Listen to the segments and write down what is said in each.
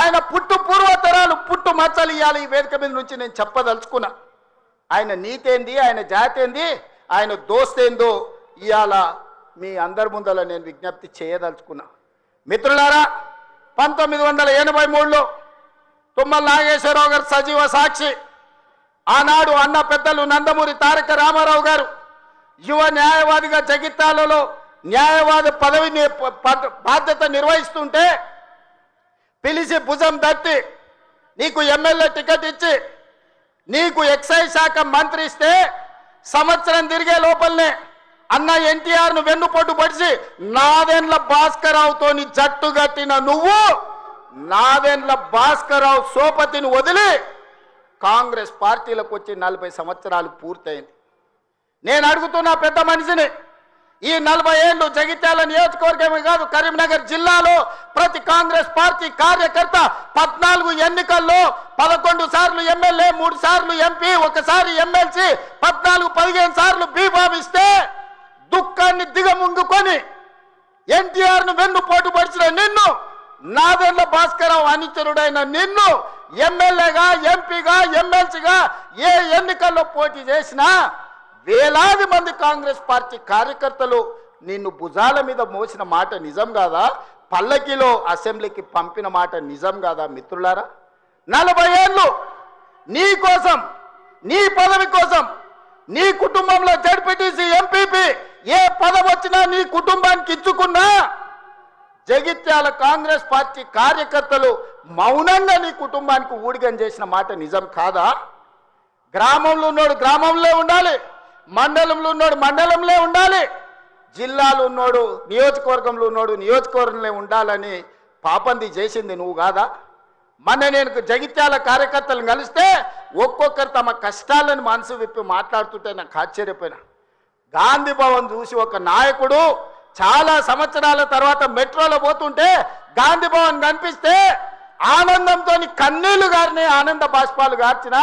ఆయన పుట్టు పూర్వతరాలు పుట్టు మచ్చలు ఇవ్వాలి ఈ వేదిక మీద నుంచి నేను చెప్పదలుచుకున్నా. ఆయన నీతేంది, ఆయన జాతేంది, ఆయన దోస్తేందో ఇవాళ మీ అందరి ముందర నేను విజ్ఞప్తి చేయదలుచుకున్నా. మిత్రులారా, 1983లో తుమ్మల నాగేశ్వరరావు గారు సజీవ సాక్షి. ఆనాడు అన్న పెద్దలు నందమూరి తారక రామారావు గారు యువ న్యాయవాదిగా జగిత్యాలలో న్యాయవాది పదవిని బాధ్యత నిర్వహిస్తుంటే పిలిచి భుజం తట్టి నీకు ఎమ్మెల్యే టికెట్ ఇచ్చి నీకు ఎక్సైజ్ శాఖ మంత్రి ఇస్తే సంవత్సరం తిరిగే లోపలనే అన్న ఎన్టీఆర్ను వెన్నుపోటు పడిచి నాదెండ్ల భాస్కరరావుతోని జట్టు కట్టిన నువ్వు నాదెండ్ల భాస్కరరావు సోపతిని వదిలి కాంగ్రెస్ పార్టీలకు వచ్చి 40 సంవత్సరాలు పూర్తయింది. నేను అడుగుతున్నా పెద్ద మనిషిని, ఈ 40 ఏళ్ళు జగిత్యాల నియోజకవర్గమే కాదు కరీంనగర్ జిల్లాలో ప్రతి కాంగ్రెస్ పార్టీ కార్యకర్త 14 ఎన్నికల్లో 11 సార్లు ఎమ్మెల్యే, 3 సార్లు ఎంపీ, 1 సారి ఎమ్మెల్సీ, 14-15 సార్లు బీభావిస్తే దుఃఖాన్ని దిగముంగుకొని ఎన్టీఆర్ను వెన్నుపోటు పడిచిన నిన్ను, నాదెండ్ల భాస్కరరావు అనుచరుడైన నిన్ను ఎమ్మెల్యేగా, ఎంపీగా, ఎమ్మెల్సీగా ఏ ఎన్నికల్లో పోటీ చేసినా వేలాది మంది కాంగ్రెస్ పార్టీ కార్యకర్తలు నిన్ను భుజాల మీద మోసిన మాట నిజం కాదా? పల్లకిలో అసెంబ్లీకి పంపిన మాట నిజం కాదా? మిత్రులారా, 40 ఏళ్ళు నీ కోసం, నీ పదవి కోసం, నీ కుటుంబంలో జడ్పీటీసీ, ఎంపీపీ ఏ పదవి వచ్చినా నీ కుటుంబానికి ఇచ్చుకున్నా జగిత్యాల కాంగ్రెస్ పార్టీ కార్యకర్తలు మౌనంగా నీ కుటుంబానికి ఊడిగం చేసిన మాట నిజం కాదా? గ్రామంలో ఉన్నోడు గ్రామంలో ఉండాలి, మండలంలో ఉన్నోడు మండలంలో ఉండాలి, జిల్లాలో ఉన్నోడు నియోజకవర్గంలో ఉన్నోడు నియోజకవర్గంలో ఉండాలని పాపంది చేసింది నువ్వు కాదా? మొన్న నేను జగిత్యాల కార్యకర్తలను కలిస్తే ఒక్కొక్కరు తమ కష్టాలను మనసు విప్పి మాట్లాడుతుంటే నాకు ఆశ్చర్యపోయినా. గాంధీ భవన్ చూసి ఒక నాయకుడు చాలా సంవత్సరాల తర్వాత మెట్రోలో పోతుంటే గాంధీ భవన్ కనిపిస్తే ఆనందంతో కన్నీళ్లు గారిని ఆనంద బాష్పాలు గార్చిన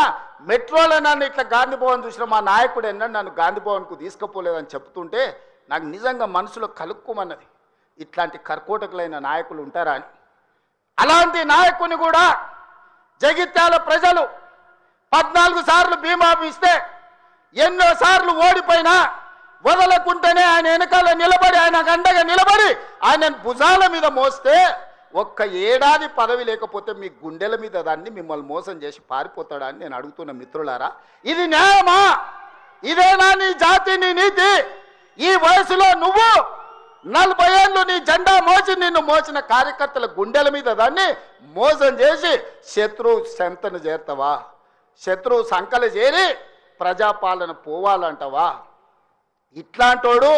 మెట్రోలో నన్ను ఇట్లా గాంధీ భవన్ చూసిన మా నాయకుడు ఎన్నడూ నన్ను గాంధీ భవన్కు తీసుకుపోలేదని చెప్తుంటే నాకు నిజంగా మనసులో కలుక్కుమన్నది, ఇట్లాంటి కర్కోటకులైన నాయకులు ఉంటారా అని. అలాంటి నాయకుని కూడా జగిత్యాల ప్రజలు 14 సార్లు బీమాఫీ ఇస్తే ఎన్నో సార్లు ఓడిపోయినా వదలకుంటేనే ఆయన వెనకాల నిలబడి, ఆయన అండగా నిలబడి ఆయన భుజాల మీద మోస్తే ఒక్క ఏడాది పదవి లేకపోతే మీ గుండెల మీద దాన్ని మిమ్మల్ని మోసం చేసి పారిపోతాడా అని నేను అడుగుతున్న మిత్రులారా, ఇది న్యాయమా? ఇదేనా నీ జాతి, నీ నీతి? ఈ వయసులో నువ్వు 40 ఏళ్ళు నీ జెండా మోసి నిన్ను మోసిన కార్యకర్తల గుండెల మీద దాన్ని మోసం చేసి శత్రువు సంతను చేరుతావా? శత్రువు సంకలు చేరి ప్రజాపాలన పోవాలంటావా? ఇట్లాంటోడు